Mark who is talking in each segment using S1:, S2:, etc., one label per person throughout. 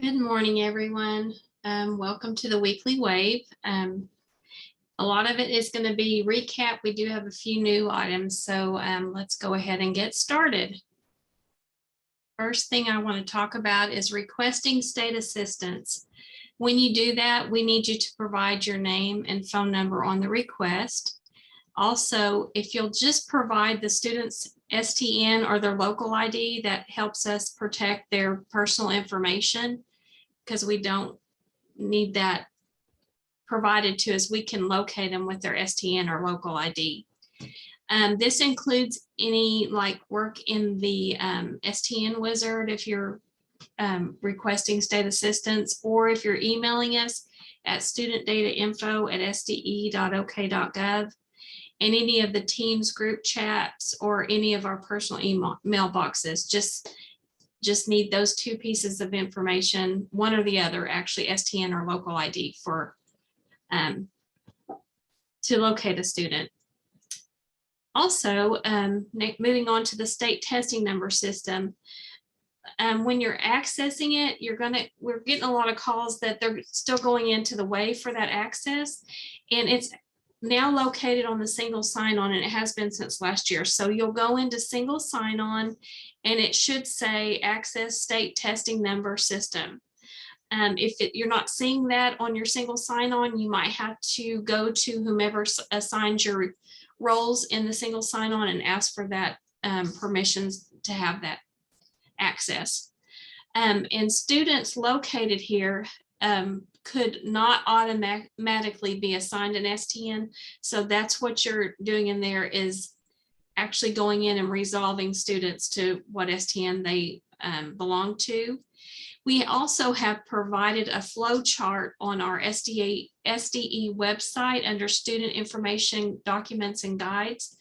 S1: Good morning, everyone. Welcome to the Weekly Wave. A lot of it is going to be recap. We do have a few new items, so let's go ahead and get started. First thing I want to talk about is requesting state assistance. When you do that, we need you to provide your name and phone number on the request. Also, if you'll just provide the student's STN or their local ID, that helps us protect their personal information, because we don't need that provided to us. We can locate them with their STN or local ID. This includes any work in the STN wizard if you're requesting state assistance, or if you're emailing us at studentdatainfo@sde.ok.gov, and any of the Teams group chats or any of our personal email mailboxes. Just need those two pieces of information, one or the other, actually STN or local ID, for to locate a student. Also, moving on to the state testing number system. When you're accessing it, we're getting a lot of calls that they're still going into the wave for that access, and it's now located on the single sign-on, and it has been since last year. So you'll go into single sign-on, and it should say access state testing number system. If you're not seeing that on your single sign-on, you might have to go to whomever assigns your roles in the single sign-on and ask for that permissions to have that access. And students located here could not automatically be assigned an STN. So that's what you're doing in there, is actually going in and resolving students to what STN they belong to. We also have provided a flow chart on our SDE website under student information documents and guides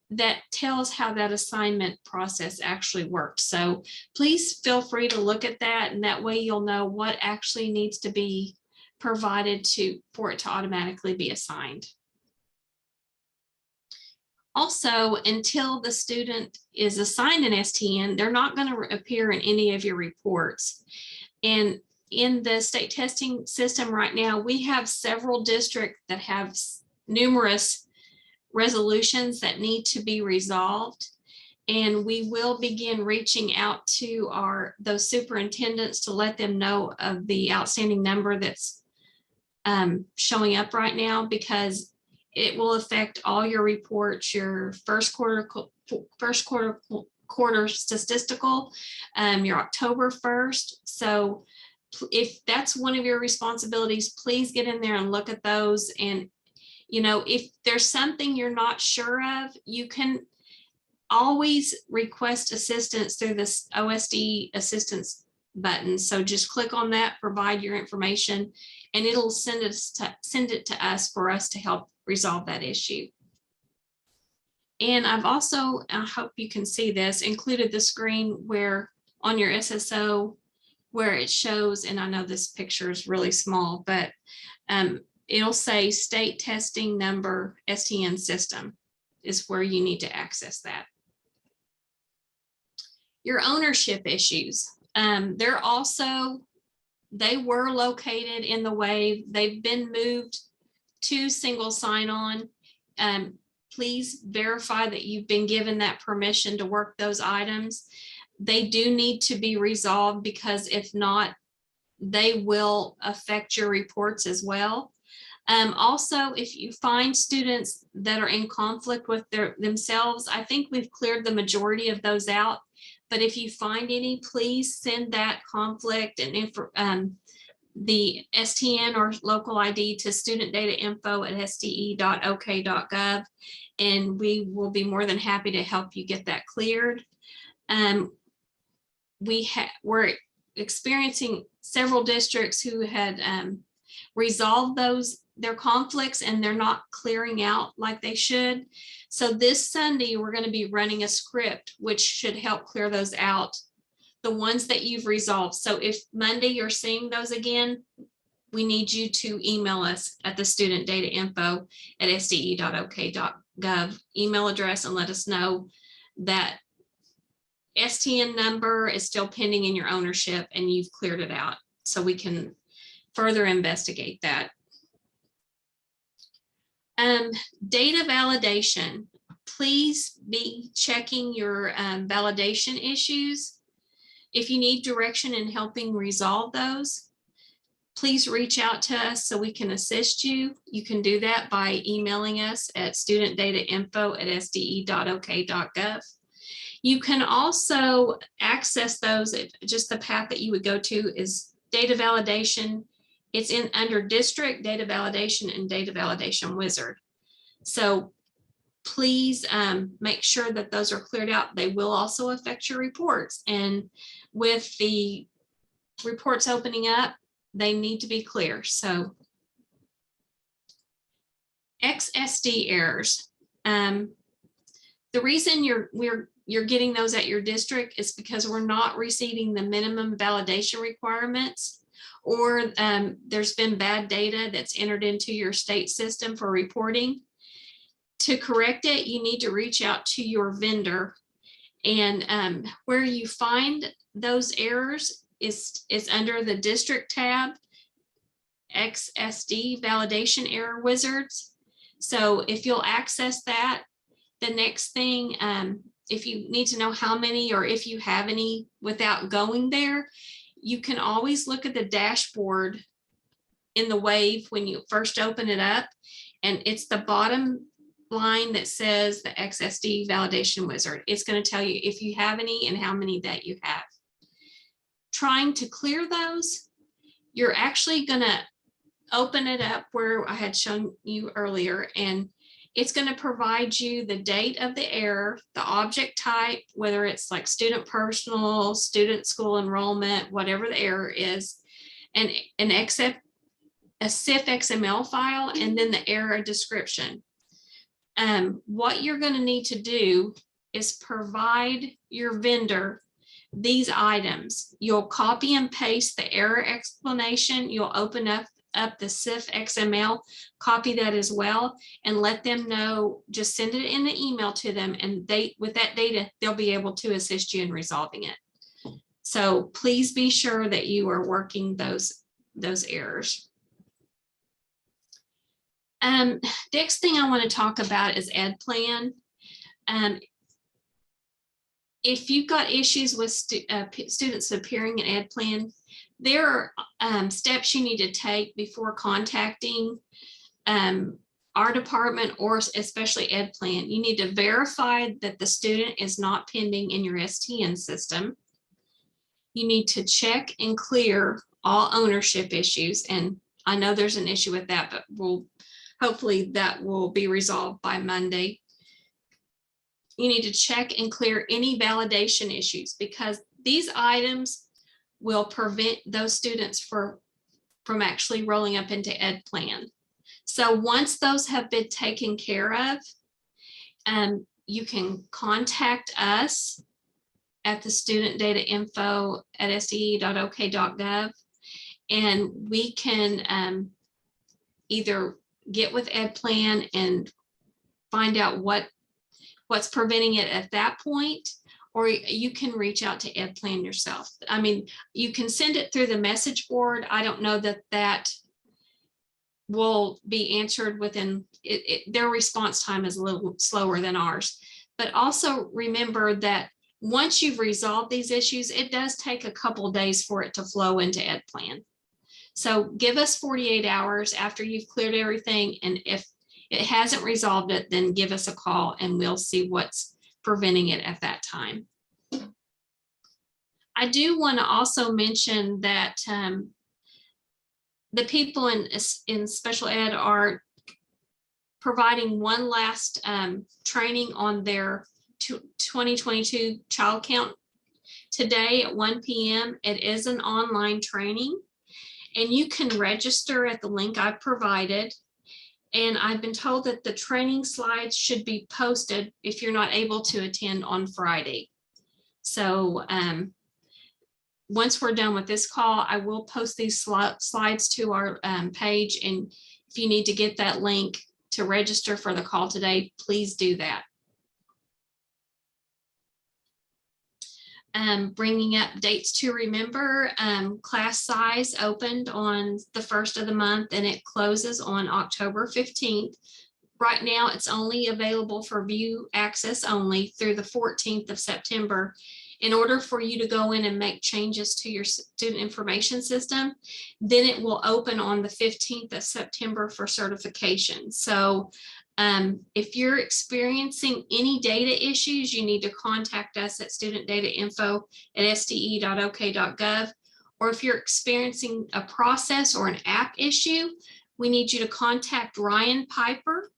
S1: that tells how that assignment process actually works. So please feel free to look at that, and that way you'll know what actually needs to be provided for it to automatically be assigned. Also, until the student is assigned an STN, they're not going to appear in any of your reports. And in the state testing system right now, we have several districts that have numerous resolutions that need to be resolved, and we will begin reaching out to those superintendents to let them know of the outstanding number that's showing up right now, because it will affect all your reports, your first quarter statistical, your October 1st. So if that's one of your responsibilities, please get in there and look at those. And if there's something you're not sure of, you can always request assistance through this OSD assistance button. So just click on that, provide your information, and it'll send it to us for us to help resolve that issue. And I've also, I hope you can see this, included the screen where on your SSO where it shows, and I know this picture is really small, but it'll say state testing number STN system is where you need to access that. Your ownership issues. They were located in the wave. They've been moved to single sign-on. Please verify that you've been given that permission to work those items. They do need to be resolved, because if not, they will affect your reports as well. Also, if you find students that are in conflict with themselves, I think we've cleared the majority of those out. But if you find any, please send that conflict and the STN or local ID to studentdatainfo@sde.ok.gov, and we will be more than happy to help you get that cleared. We're experiencing several districts who had resolved their conflicts, and they're not clearing out like they should. So this Sunday, we're going to be running a script which should help clear those out, the ones that you've resolved. So if Monday you're seeing those again, we need you to email us at the studentdatainfo@sde.ok.gov email address and let us know that STN number is still pending in your ownership and you've cleared it out. so we can further investigate that. Data validation. Please be checking your validation issues. If you need direction in helping resolve those, please reach out to us so we can assist you. You can do that by emailing us at studentdatainfo@sde.ok.gov. You can also access those. Just the path that you would go to is data validation. It's in under district, data validation, and data validation wizard. So please make sure that those are cleared out. They will also affect your reports. And with the reports opening up, they need to be clear. So XSD errors. The reason you're getting those at your district is because we're not receiving the minimum validation requirements, or there's been bad data that's entered into your state system for reporting. To correct it, you need to reach out to your vendor, and where you find those errors is under the district tab, XSD validation error wizards. So if you'll access that, the next thing, if you need to know how many or if you have any without going there, you can always look at the dashboard in the Wave when you first open it up, and it's the bottom line that says the XSD validation wizard. It's going to tell you if you have any and how many that you have. Trying to clear those, you're actually going to open it up where I had shown you earlier, and it's going to provide you the date of the error, the object type, whether it's like student personal, student school enrollment, whatever the error is, and a CIF XML file, and then the error description. What you're going to need to do is provide your vendor these items. You'll copy and paste the error explanation. You'll open up the CIF XML, copy that as well, and let them know. Just send it in the email to them, and with that data, they'll be able to assist you in resolving it. So please be sure that you are working those errors. Next thing I want to talk about is EdPlan. If you've got issues with students appearing in EdPlan, there are steps you need to take before contacting our department, or especially EdPlan. You need to verify that the student is not pending in your STN system. You need to check and clear all ownership issues. And I know there's an issue with that, but hopefully that will be resolved by Monday. You need to check and clear any validation issues, because these items will prevent those students from actually rolling up into EdPlan. So once those have been taken care of, you can contact us at the studentdatainfo@sde.ok.gov, and we can either get with EdPlan and find out what's preventing it at that point, or you can reach out to EdPlan yourself. I mean, you can send it through the message board. I don't know that will be answered within their response time is a little slower than ours. But also remember that once you've resolved these issues, it does take a couple days for it to flow into EdPlan. So give us 48 hours after you've cleared everything, and if it hasn't resolved it, then give us a call and we'll see what's preventing it at that time. I do want to also mention that the people in special ed are providing one last training on their 2022 child count today at 1 p.m. It is an online training, and you can register at the link I provided. And I've been told that the training slides should be posted if you're not able to attend on Friday. So once we're done with this call, I will post these slides to our page. And if you need to get that link to register for the call today, please do that. bringing up dates to remember. Class size opened on the 1st of the month and it closes on October 15th. Right now, it's only available for view access only through the 14th of September. In order for you to go in and make changes to your student information system, then it will open on the 15th of September for certification. So if you're experiencing any data issues, you need to contact us at studentdatainfo@sde.ok.gov. Or if you're experiencing a process or an app issue, we need you to contact Ryan Piper.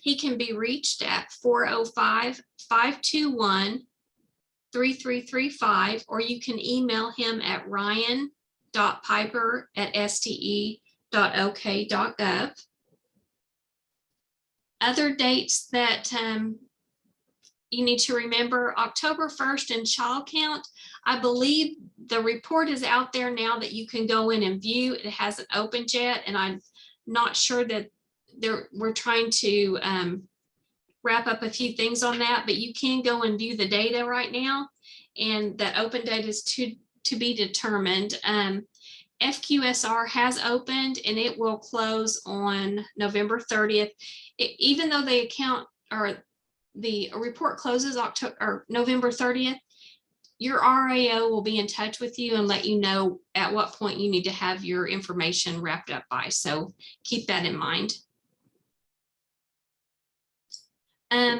S1: He can be reached at 405-521-3335, or you can email him at ryan.piper@sde.ok.gov. Other dates that you need to remember: October 1st in child count. I believe the report is out there now that you can go in and view. It hasn't opened yet, and I'm not sure that we're trying to wrap up a few things on that, but you can go and view the data right now, and that open date is to be determined. FQSR has opened and it will close on November 30th. Even though the account or the report closes November 30th, your RAO will be in touch with you and let you know at what point you need to have your information wrapped up by. So keep that in mind.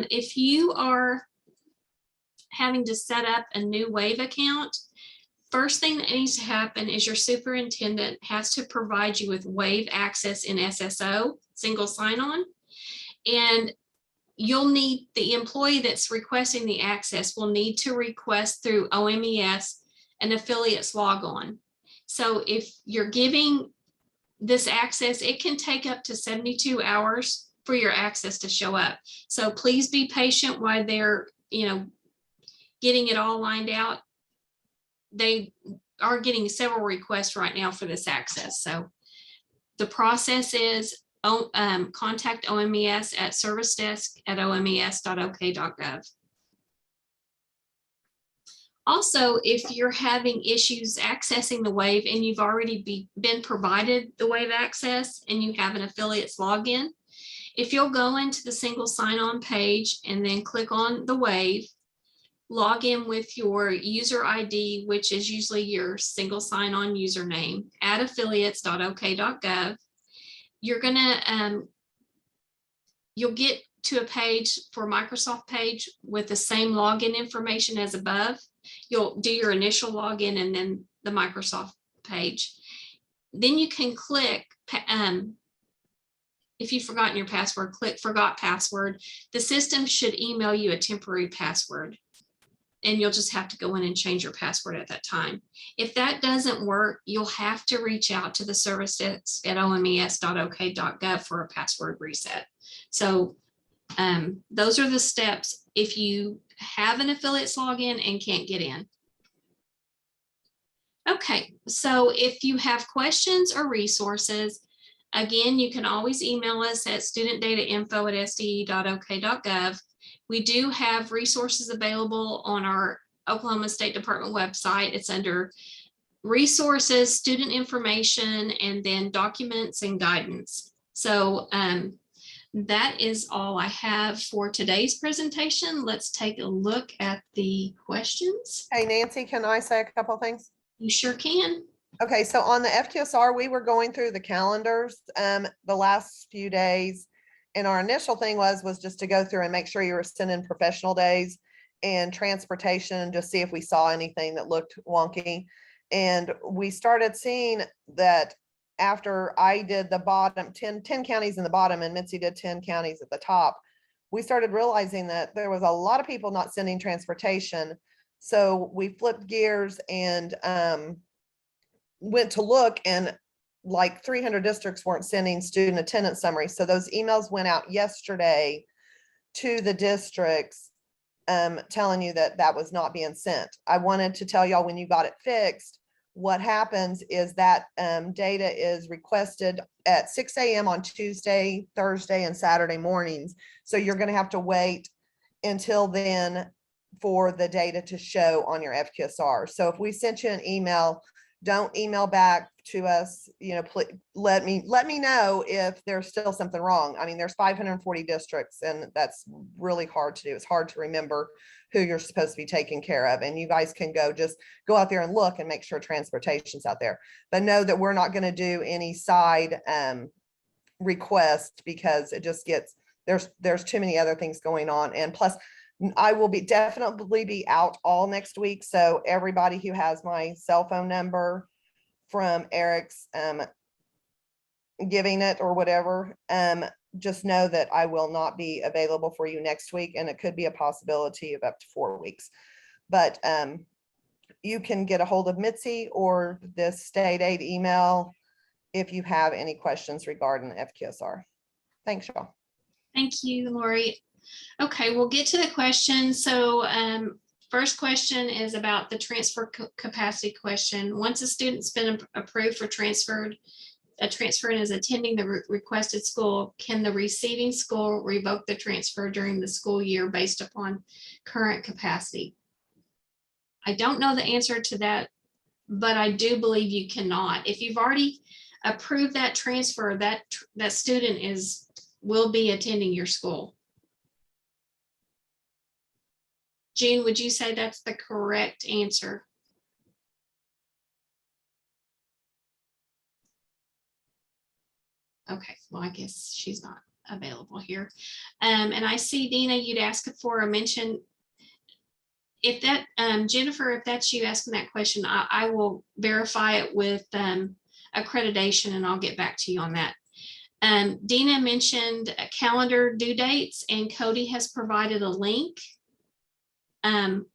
S1: If you are having to set up a new WAVE account, first thing that needs to happen is your superintendent has to provide you with WAVE access in SSO, single sign-on, and you'll need, the employee that's requesting the access will need to request through OMES an affiliates logon. So if you're giving this access, it can take up to 72 hours for your access to show up. So please be patient while they're, getting it all lined out. They are getting several requests right now for this access. So the process is contact OMES at servicedesk@omes.ok.gov. Also, if you're having issues accessing the WAVE and you've already been provided the WAVE access and you have an affiliates login, if you'll go into the single sign-on page and then click on the WAVE, log in with your user ID, which is usually your single sign-on username, at affiliates.ok.gov. You're gonna, you'll get to a page for Microsoft page with the same login information as above. You'll do your initial login and then the Microsoft page. Then you can click, if you've forgotten your password, click forgot password. The system should email you a temporary password, and you'll just have to go in and change your password at that time. If that doesn't work, you'll have to reach out to the service desk at omes.ok.gov for a password reset. So those are the steps if you have an affiliates login and can't get in. Okay, so if you have questions or resources, again, you can always email us at studentdatainfo@sde.ok.gov. We do have resources available on our Oklahoma State Department website. It's under resources, student information, and then documents and guidance. So that is all I have for today's presentation. Let's take a look at the questions.
S2: Hey, Nancy, can I say a couple of things?
S1: You sure can.
S2: Okay, so on the FTSR, we were going through the calendars the last few days. And our initial thing was just to go through and make sure you were sending professional days and transportation and just see if we saw anything that looked wonky. And we started seeing that after I did the bottom 10 counties in the bottom and Mitzi did 10 counties at the top, we started realizing that there was a lot of people not sending transportation. So we flipped gears and went to look, and like 300 districts weren't sending student attendance summaries. So those emails went out yesterday to the districts telling you that that was not being sent. I wanted to tell y'all, when you got it fixed, what happens is that data is requested at 6 a.m. on Tuesday, Thursday, and Saturday mornings. So you're going to have to wait until then for the data to show on your FQSR. So if we sent you an email, don't email back to us, please let me know if there's still something wrong. I mean, there's 540 districts, and that's really hard to do. It's hard to remember who you're supposed to be taking care of. And you guys can just go out there and look and make sure transportation's out there. But know that we're not going to do any side request, because it just gets, there's too many other things going on. And plus, I will definitely be out all next week. So everybody who has my cell phone number from Eric's giving it or whatever, just know that I will not be available for you next week, and it could be a possibility of up to 4 weeks. But you can get a hold of Mitzi or this state aid email if you have any questions regarding FQSR. Thanks, y'all.
S1: Thank you, Lori. Okay, we'll get to the questions. So first question is about the transfer capacity question. Once a student's been approved for transfer and is attending the requested school, can the receiving school revoke the transfer during the school year based upon current capacity? I don't know the answer to that, but I do believe you cannot. If you've already approved that transfer, that student will be attending your school. Jean, would you say that's the correct answer? Okay, well, I guess she's not available here. And I see, Dina, you'd ask for a mention. If that, Jennifer, if that's you asking that question, I will verify it with accreditation, and I'll get back to you on that. Dina mentioned calendar due dates, and Cody has provided a link on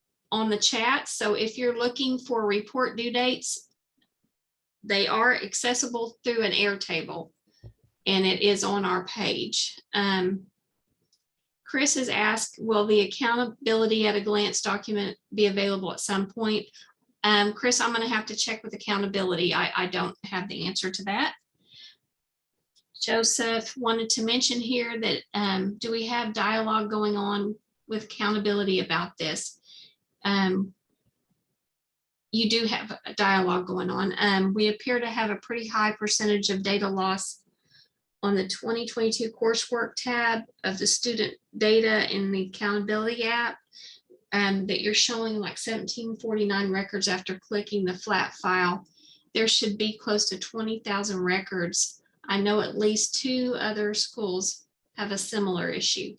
S1: the chat. So if you're looking for report due dates, they are accessible through an Airtable, and it is on our page. Chris has asked, will the accountability at a glance document be available at some point? Chris, I'm going to have to check with accountability. I don't have the answer to that. Joseph wanted to mention here that do we have dialogue going on with accountability about this? You do have a dialogue going on. We appear to have a pretty high percentage of data loss on the 2022 coursework tab of the student data in the accountability app, that you're showing like 1749 records after clicking the flat file. There should be close to 20,000 records. I know at least 2 other schools have a similar issue.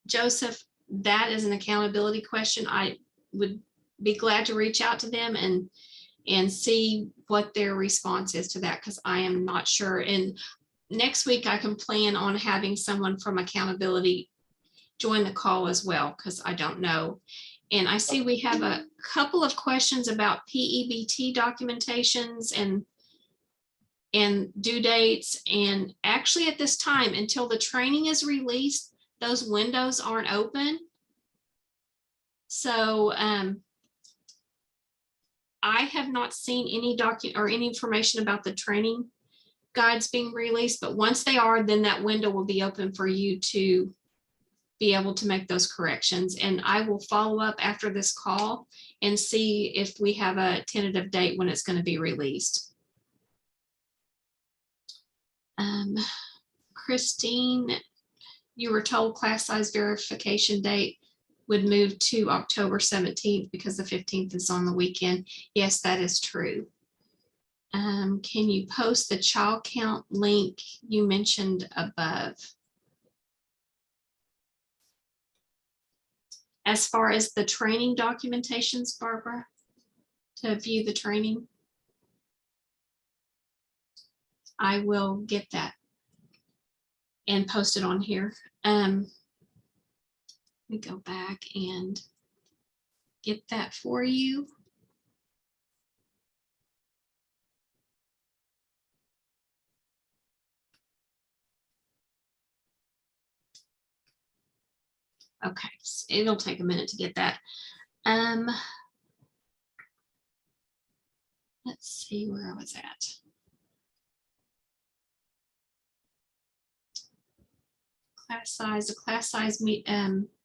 S1: Joseph, that is an accountability question. I would be glad to reach out to them and see what their response is to that, because I am not sure. And next week I can plan on having someone from accountability join the call as well, because I don't know. And I see we have a couple of questions about PEBT documentations and due dates. And actually at this time, until the training is released, those windows aren't open. So I have not seen any document or any information about the training guides being released, but once they are, then that window will be open for you to be able to make those corrections. And I will follow up after this call and see if we have a tentative date when it's going to be released. Christine, you were told class size verification date would move to October 17th because the 15th is on the weekend. Yes, that is true. Can you post the child count link you mentioned above? As far as the training documentations, Barbara, to view the training, I will get that and post it on here. Let me go back and get that for you. Okay, so it'll take a minute to get that. Let's see where I was at. Class size, the class size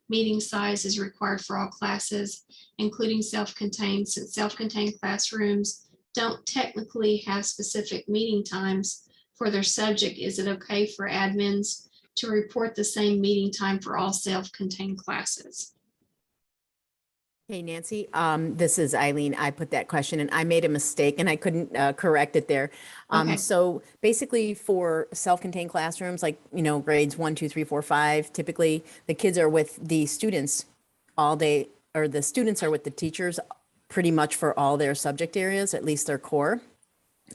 S1: meeting size is required for all classes, including self-contained, since self-contained classrooms don't technically have specific meeting times for their subject. Is it okay for admins to report the same meeting time for all self-contained classes?
S3: Hey, Nancy, this is Eileen. I put that question and I made a mistake and I couldn't correct it there.
S1: Okay.
S3: So basically for self-contained classrooms, like, grades 1, 2, 3, 4, 5, typically the kids are with the students all day, or the students are with the teachers pretty much for all their subject areas, at least their core.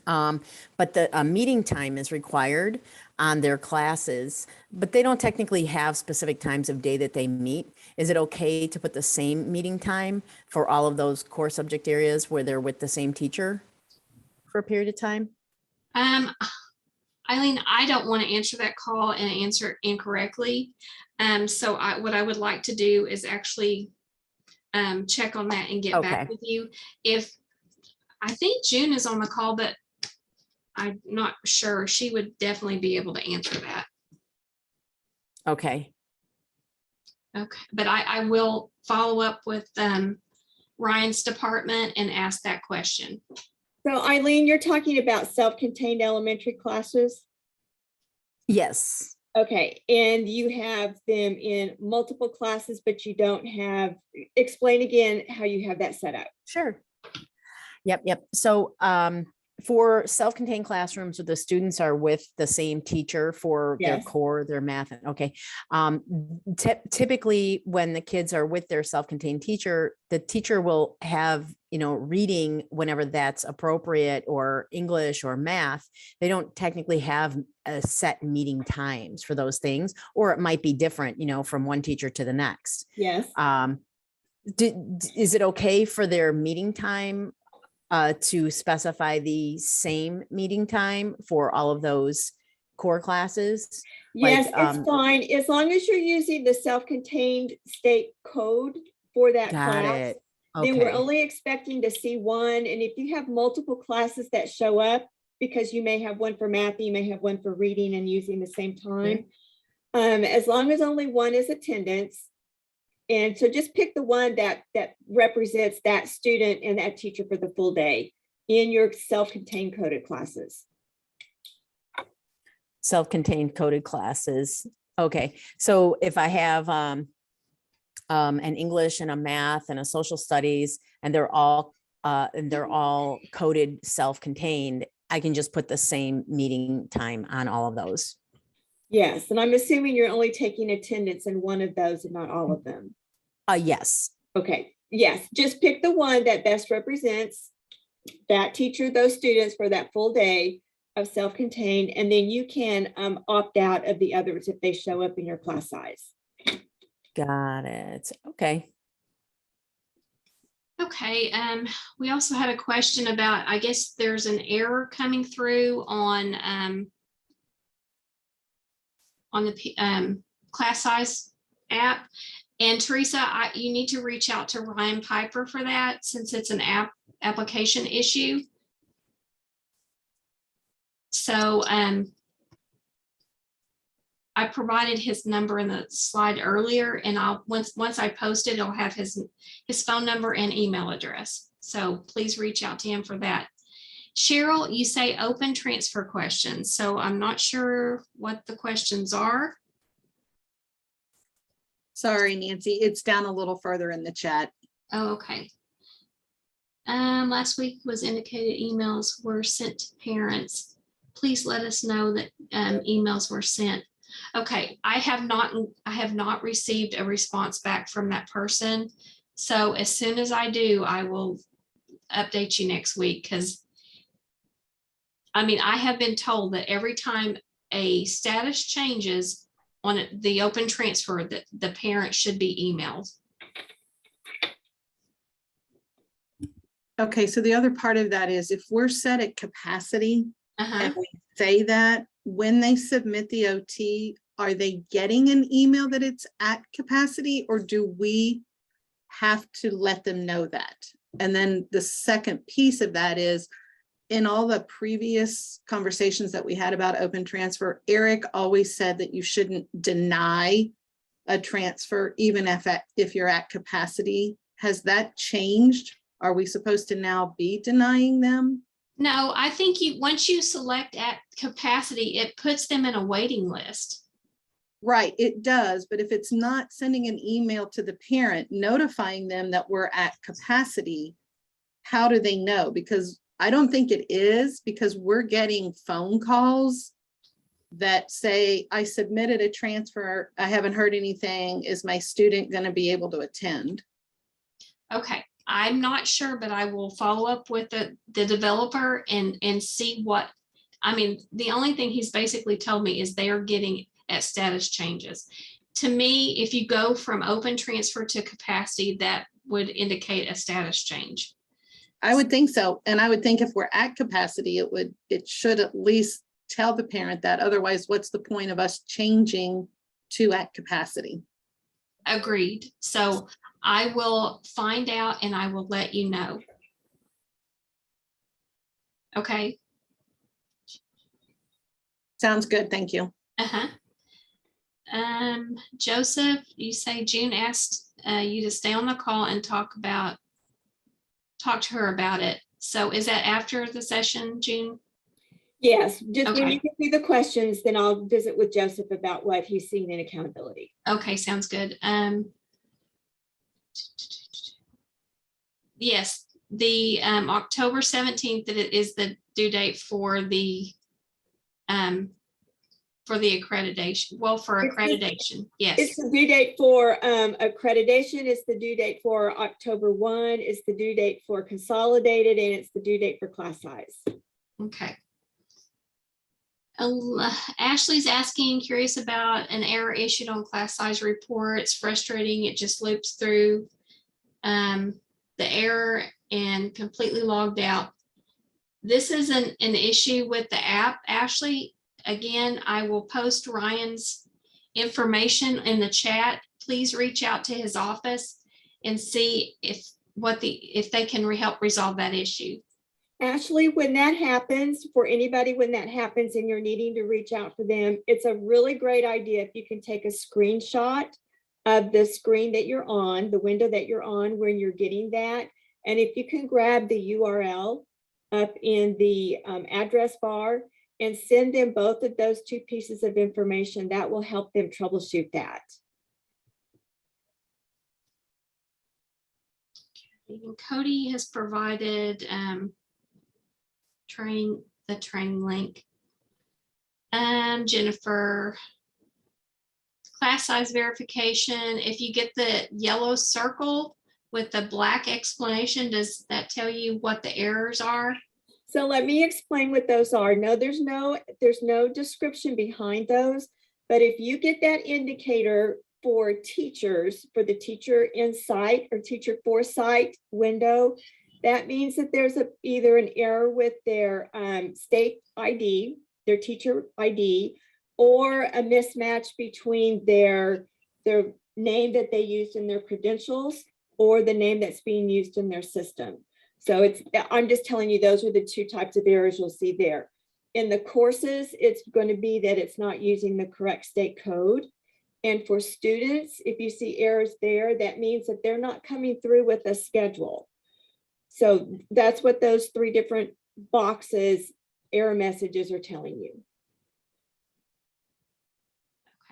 S3: But the meeting time is required on their classes, but they don't technically have specific times of day that they meet. Is it okay to put the same meeting time for all of those core subject areas where they're with the same teacher for a period of time?
S1: Eileen, I don't want to answer that call and answer it incorrectly. So what I would like to do is actually check on that and get back
S3: Okay.
S1: with you. If I think June is on the call, but I'm not sure. She would definitely be able to answer that.
S3: Okay.
S1: Okay, but I will follow up with Ryan's department and ask that question.
S4: So Eileen, you're talking about self-contained elementary classes?
S3: Yes.
S4: Okay, and you have them in multiple classes, but you don't have, explain again how you have that set up.
S3: Sure. Yep. So for self-contained classrooms where the students are with the same teacher for their
S4: Yes.
S3: core, their math, okay. Typically when the kids are with their self-contained teacher, the teacher will have, reading whenever that's appropriate, or English or math. They don't technically have a set meeting times for those things, or it might be different, from one teacher to the next.
S4: Yes.
S3: Is it okay for their meeting time to specify the same meeting time for all of those core classes?
S4: Yes,
S3: Like,
S4: it's fine, as long as you're using the self-contained state code for that
S3: Got
S4: class.
S3: it.
S4: Then we're
S3: Okay.
S4: only expecting to see one, and if you have multiple classes that show up, because you may have one for math, you may have one for reading and using the same time. As long as only one is attendance. And so just pick the one that represents that student and that teacher for the full day in your self-contained coded classes.
S3: Self-contained coded classes. Okay. So if I have an English and a math and a social studies, and they're all coded self-contained, I can just put the same meeting time on all of those.
S4: Yes, and I'm assuming you're only taking attendance in one of those and not all of them.
S3: Yes.
S4: Okay, yes, just pick the one that best represents that teacher, those students for that full day of self-contained, and then you can opt out of the others if they show up in your class size.
S3: Got it. Okay.
S1: Okay, we also had a question about, I guess there's an error coming through on the class size app. And Teresa, you need to reach out to Ryan Piper for that, since it's an application issue. So I provided his number in the slide earlier, and once I post it, it'll have his phone number and email address. So please reach out to him for that. Cheryl, you say open transfer questions, so I'm not sure what the questions are.
S5: Sorry, Nancy, it's down a little further in the chat.
S1: Oh, okay. Last week was indicated emails were sent to parents. Please let us know that emails were sent. Okay, I have not received a response back from that person. So as soon as I do, I will update you next week, because I mean, I have been told that every time a status changes on the open transfer, that the parent should be emailed.
S5: Okay, so the other part of that is if we're set at capacity and we say that, when they submit the OT, are they getting an email that it's at capacity, or do we have to let them know that? And then the second piece of that is, in all the previous conversations that we had about open transfer, Eric always said that you shouldn't deny a transfer, even if you're at capacity? Has that changed? Are we supposed to now be denying them?
S1: No, I think once you select at capacity, it puts them in a waiting list.
S5: Right, it does, but if it's not sending an email to the parent notifying them that we're at capacity, how do they know? Because I don't think it is, because we're getting phone calls that say, I submitted a transfer, I haven't heard anything, is my student going to be able to attend?
S1: Okay, I'm not sure, but I will follow up with the developer and see what, I mean, the only thing he's basically told me is they are getting at status changes. To me, if you go from open transfer to capacity, that would indicate a status change.
S5: I would think so. And I would think if we're at capacity, it should at least tell the parent that. Otherwise, what's the point of us changing to at capacity?
S1: Agreed. So I will find out and I will let you know. Okay.
S5: Sounds good. Thank you.
S1: Uh-huh. Joseph, you say June asked you to stay on the call and talk to her about it. So is that after the session, June?
S4: Yes, just when
S1: Okay.
S4: you can see the questions, then I'll visit with Joseph about what he's seen in accountability.
S1: Okay, sounds good. Yes, the October 17th, that it is the due date for the accreditation. Well, for accreditation,
S4: It's
S1: yes.
S4: the due date for accreditation. It's the due date for October 1. It's the due date for consolidated, and it's the due date for class size.
S1: Okay. Ashley's asking, curious about an error issued on class size report. It's frustrating. It just loops through the error and completely logged out. This is an issue with the app, Ashley. Again, I will post Ryan's information in the chat. Please reach out to his office and see if they can help resolve that issue.
S4: Ashley, when that happens, for anybody, when that happens and you're needing to reach out for them, it's a really great idea if you can take a screenshot of the screen that you're on, the window that you're on when you're getting that. And if you can grab the URL up in the address bar and send them both of those two pieces of information, that will help them troubleshoot that.
S1: And Cody has provided the training link. Jennifer, class size verification. If you get the yellow circle with the black explanation, does that tell you what the errors are?
S4: So let me explain what those are. No, there's no description behind those, but if you get that indicator for teachers, for the teacher insight or teacher foresight window, that means that there's either an error with their state ID, their teacher ID, or a mismatch between their name that they used in their credentials or the name that's being used in their system. So I'm just telling you, those are the two types of errors you'll see there. In the courses, it's going to be that it's not using the correct state code. And for students, if you see errors there, that means that they're not coming through with a schedule. So that's what those three different boxes, error messages, are telling you.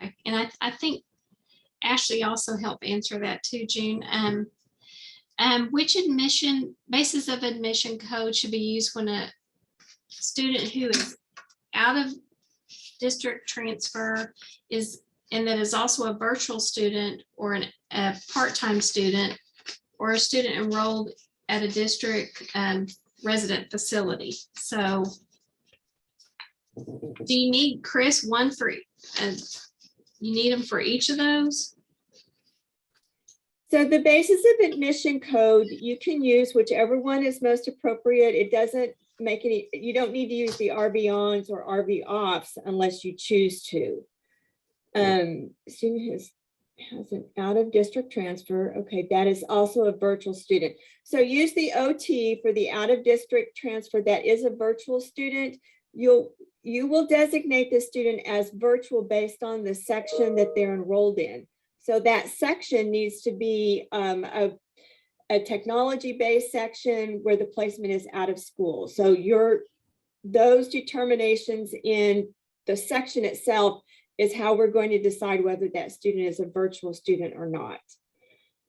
S1: Okay, and I think Ashley also helped answer that too, June. Which basis of admission code should be used when a student who is out of district transfer and that is also a virtual student or a part-time student or a student enrolled at a district resident facility? So do you need, Chris, one for, you need them for each of those?
S4: So the basis of admission code, you can use whichever one is most appropriate. It doesn't make any, you don't need to use the RV-ons or RV-offs unless you choose to. Student has an out of district transfer. Okay, that is also a virtual student. So use the OT for the out of district transfer. That is a virtual student. You will designate the student as virtual based on the section that they're enrolled in. So that section needs to be a technology-based section where the placement is out of school. So those determinations in the section itself is how we're going to decide whether that student is a virtual student or not.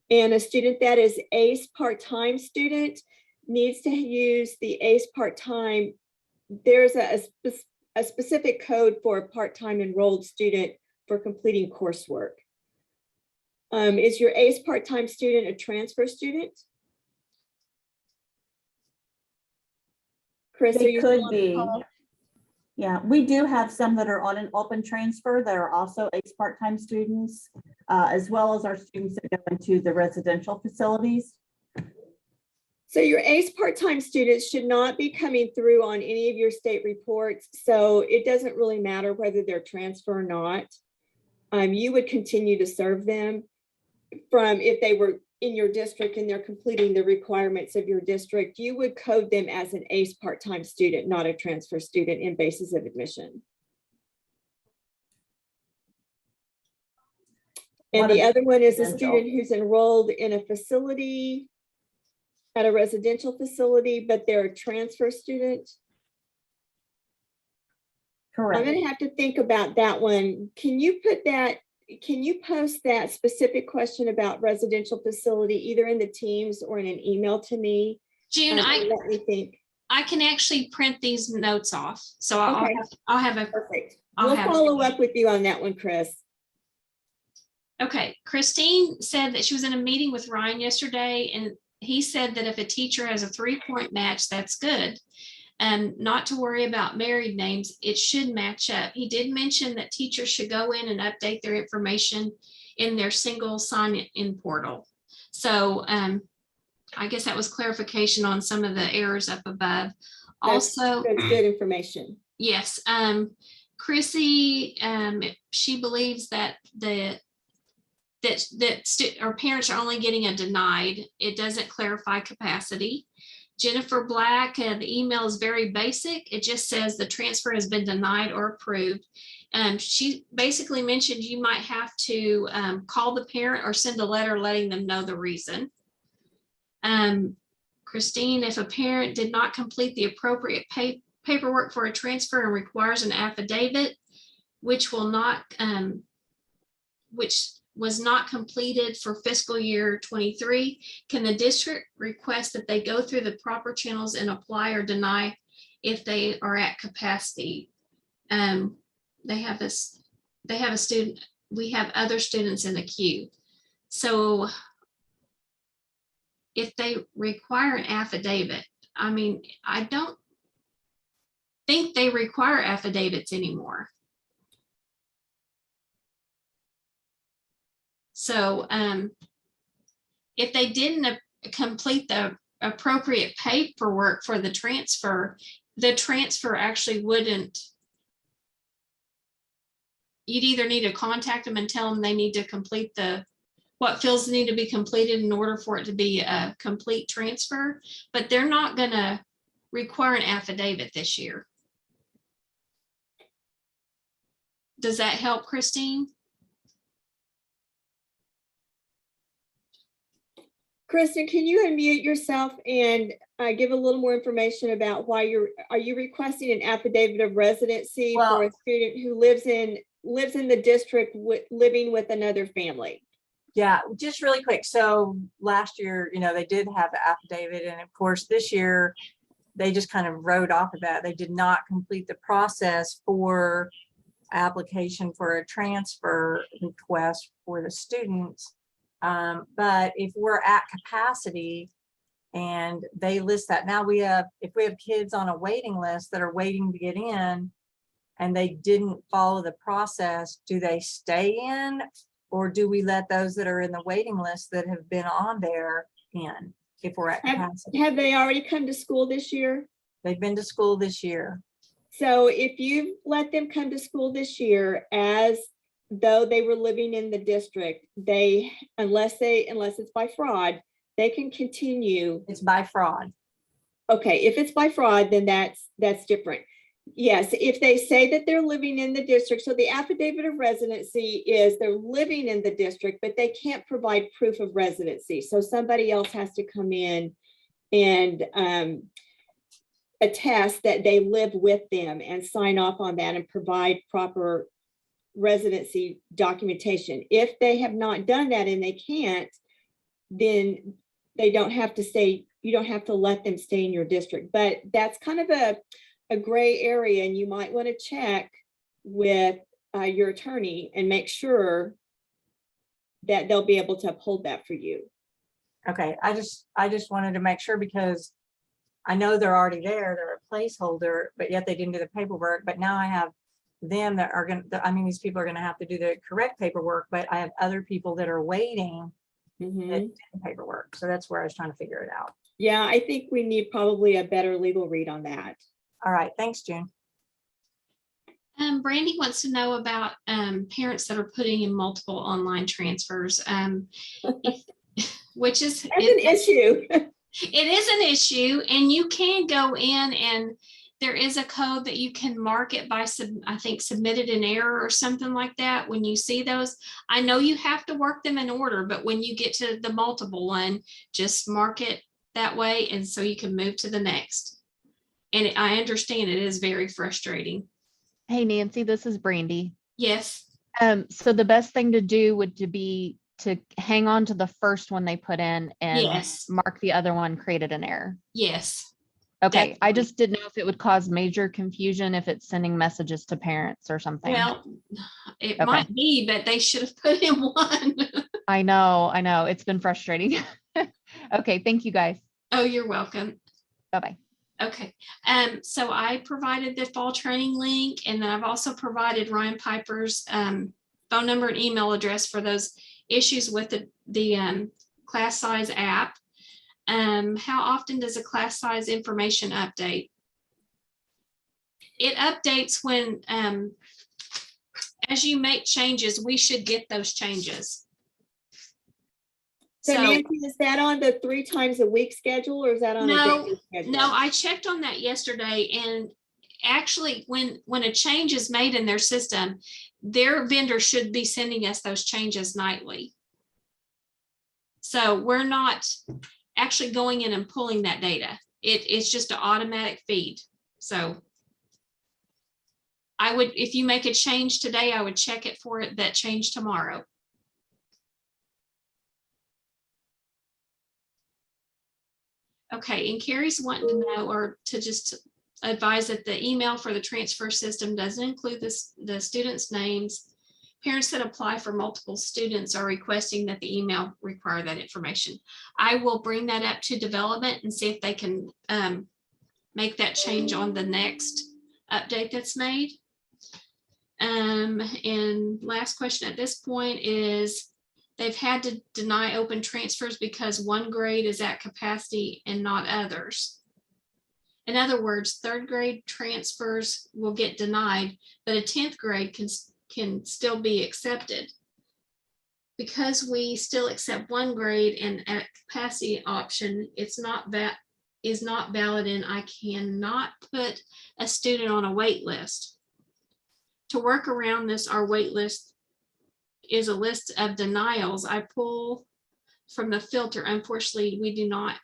S4: And a student that is ACE part-time student needs to use the ACE part-time. There's a specific code for a part-time enrolled student for completing coursework. Is your ACE part-time student a transfer student? Chris, are
S6: They
S4: you
S6: could
S4: still on the
S6: be.
S4: call?
S6: Yeah, we do have some that are on an open transfer that are also ACE part-time students, as well as our students that go into the residential facilities.
S4: So your ACE part-time students should not be coming through on any of your state reports. So it doesn't really matter whether they're transfer or not. You would continue to serve them from if they were in your district and they're completing the requirements of your district, you would code them as an ACE part-time student, not a transfer student in basis of admission. And
S6: What
S4: the
S6: about
S4: other one is a
S6: residential?
S4: student who's enrolled in a facility, at a residential facility, but they're a transfer student. I'm
S6: Correct.
S4: gonna have to think about that one. Can you post that specific question about residential facility either in the Teams or in an email to me?
S1: June,
S4: And let me think.
S1: I can actually print these notes off. So
S4: Okay.
S1: I'll have a,
S4: Perfect.
S1: I'll
S4: We'll
S1: have-
S4: follow up with you on that one, Chris.
S1: okay. Christine said that she was in a meeting with Ryan yesterday and he said that if a teacher has a 3-point match, that's good. And not to worry about married names, it should match up. He did mention that teachers should go in and update their information in their single sign-in portal. So I guess that was clarification on some of the errors up above. Also,
S4: That's good information.
S1: yes, Chrissy, she believes that our parents are only getting a denied. It doesn't clarify capacity. Jennifer Black, the email is very basic. It just says the transfer has been denied or approved. She basically mentioned you might have to call the parent or send a letter letting them know the reason. Christine, if a parent did not complete the appropriate paperwork for a transfer and requires an affidavit, which was not completed for fiscal year 23, can the district request that they go through the proper channels and apply or deny if they are at capacity? They have a student, we have other students in the queue. So if they require an affidavit, I mean, I don't think they require affidavits anymore. So if they didn't complete the appropriate paperwork for the transfer actually wouldn't. You'd either need to contact them and tell them they need to complete what fields need to be completed in order for it to be a complete transfer, but they're not gonna require an affidavit this year. Does that help, Christine?
S4: Kristen, can you unmute yourself and give a little more information about why are you requesting an affidavit of residency for a student who lives in the district living with another family?
S7: Yeah, just really quick. So last year, they did have the affidavit, and of course this year they just kind of wrote off of that. They did not complete the process for application for a transfer request for the students. But if we're at capacity and they list that, now if we have kids on a waiting list that are waiting to get in and they didn't follow the process, do they stay in? Or do we let those that are in the waiting list that have been on there in if we're at capacity?
S4: Have they already come to school this year?
S7: They've been to school this year.
S4: So if you let them come to school this year as though they were living in the district, unless it's by fraud, they can continue.
S7: It's by fraud.
S4: Okay, if it's by fraud, then that's different. Yes, if they say that they're living in the district, so the affidavit of residency is they're living in the district, but they can't provide proof of residency. So somebody else has to come in and attest that they live with them and sign off on that and provide proper residency documentation. If they have not done that and they can't, then they don't have to stay, you don't have to let them stay in your district. But that's kind of a gray area, and you might want to check with your attorney and make sure that they'll be able to uphold that for you.
S7: Okay, I just wanted to make sure, because I know they're already there, they're a placeholder, but yet they didn't do the paperwork. But now I have them that are going to, I mean, these people are going to have to do the correct paperwork, but I have other people that are waiting that did the paperwork. So that's where I was trying to figure it out.
S4: Yeah, I think we need probably a better legal read on that.
S7: All right, thanks, June.
S1: Brandy wants to know about parents that are putting in multiple online transfers, which is
S4: That's an issue.
S1: It is an issue, and you can go in and there is a code that you can mark it by, I think, submitted in error or something like that. When you see those, I know you have to work them in order, but when you get to the multiple one, just mark it that way, and so you can move to the next. And I understand it is very frustrating.
S8: Hey, Nancy, this is Brandy.
S1: Yes.
S8: So the best thing to do would be to hang on to the first one they put in and
S1: Yes.
S8: mark the other one created an error.
S1: Yes.
S8: Okay. I
S1: Definitely.
S8: just didn't know if it would cause major confusion if it's sending messages to parents or something.
S1: Well, it
S8: Okay.
S1: might be, but they should have put in one.
S8: I know. It's been frustrating. Okay. Thank you guys.
S1: Oh, you're welcome.
S8: Bye-bye.
S1: Okay, so I provided the fall training link, and then I've also provided Ryan Piper's phone number and email address for those issues with the class size app. How often does a class size information update? It updates when, as you make changes, we should get those changes.
S4: So Nancy, is that on the 3 times a week schedule, or is that on a daily schedule?
S1: No, I checked on that yesterday, and actually when a change is made in their system, their vendor should be sending us those changes nightly. So we're not actually going in and pulling that data. It's just an automatic feed. So I would, if you make a change today, I would check it for that change tomorrow. Okay, and Carrie's wanting to know, or to just advise that the email for the transfer system doesn't include the students' names. Parents that apply for multiple students are requesting that the email require that information. I will bring that up to development and see if they can make that change on the next update that's made. And last question at this point is, they've had to deny open transfers because one grade is at capacity and not others. In other words, 3rd grade transfers will get denied, but a 10th grade can still be accepted. Because we still accept one grade and at capacity option, is not valid, and I cannot put a student on a wait list. To work around this, our wait list is a list of denials I pull from the filter. Unfortunately, we do not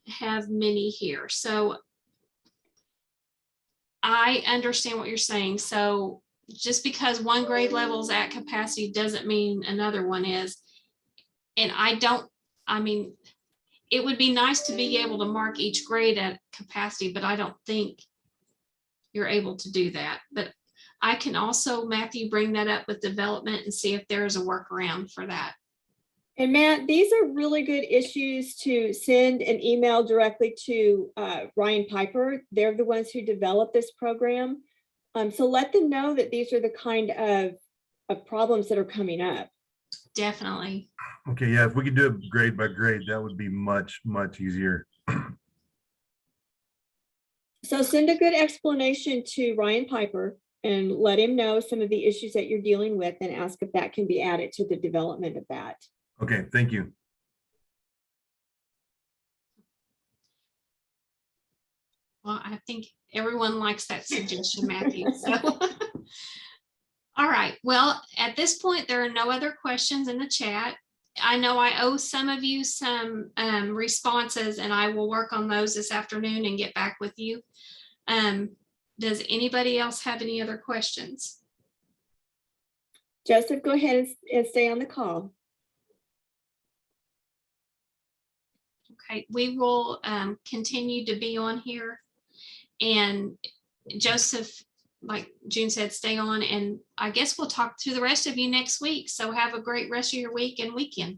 S1: have many here. So I understand what you're saying. So just because one grade level is at capacity doesn't mean another one is. And I mean, it would be nice to be able to mark each grade at capacity, but I don't think you're able to do that. But I can also, Matthew, bring that up with development and see if there's a workaround for that.
S4: And Matt, these are really good issues to send an email directly to Ryan Piper. They're the ones who developed this program. So let them know that these are the kind of problems that are coming up.
S1: Definitely.
S9: Okay, yeah, if we could do it grade by grade, that would be much, much easier.
S4: So send a good explanation to Ryan Piper and let him know some of the issues that you're dealing with, and ask if that can be added to the development of that.
S9: Okay, thank you.
S1: Well, I think everyone likes that suggestion, Matthew. So. All right. Well, at this point, there are no other questions in the chat. I know I owe some of you some responses, and I will work on those this afternoon and get back with you. Does anybody else have any other questions?
S4: Joseph, go ahead and stay on the call.
S1: Okay, we will continue to be on here. And Joseph, like June said, stay on, and I guess we'll talk to the rest of you next week. So have a great rest of your week and weekend.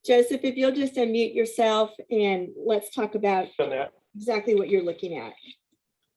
S4: Joseph, if you'll just unmute yourself and let's talk about exactly what you're looking at.